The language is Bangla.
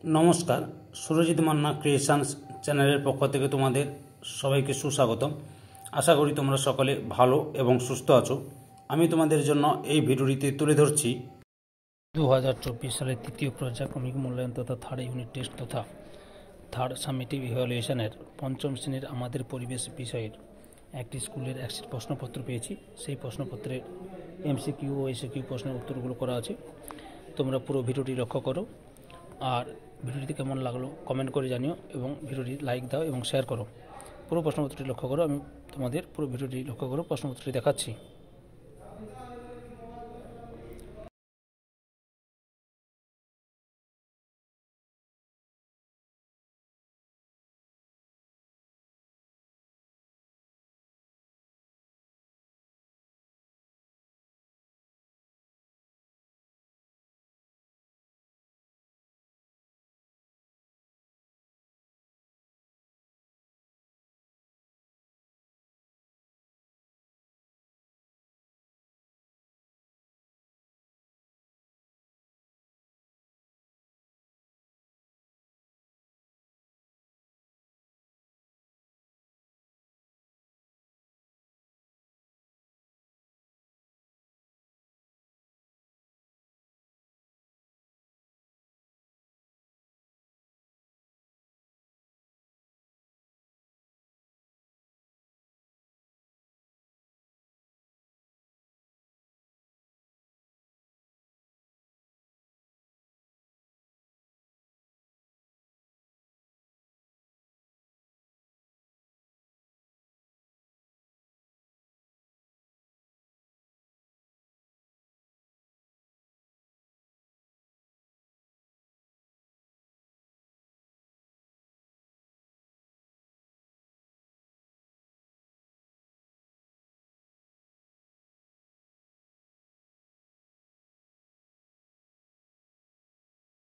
নমস্কার, সুরজিৎ মান্না ক্রিয়েশনস চ্যানেলের পক্ষ থেকে তোমাদের সবাইকে সুস্বাগতম। আশা করি তোমরা সকলে ভালো এবং সুস্থ আছো। আমি তোমাদের জন্য এই ভিডিওটিতে তুলে ধরছি 2024 সালের তৃতীয় পর্যায়ক্রমিক মূল্যায়ন তথা থার্ড ইউনিট টেস্ট তথা থার্ড সামেটিভ ইভ্যালুয়েশনের পঞ্চম শ্রেণীর আমাদের পরিবেশ বিষয়ের একটি স্কুলের একটি প্রশ্নপত্র পেয়েছি। সেই প্রশ্নপত্রের এমসিকিউ ও এসিকিউ প্রশ্নের উত্তরগুলো করা আছে। তোমরা পুরো ভিডিওটি লক্ষ্য করো, আর ভিডিওটি কেমন লাগলো কমেন্ট করে জানিও এবং ভিডিওটি লাইক দাও এবং শেয়ার করো। পুরো প্রশ্নপত্রটি লক্ষ্য করো, আমি তোমাদের পুরো ভিডিওটি লক্ষ্য করো, প্রশ্নপত্রটি দেখাচ্ছি।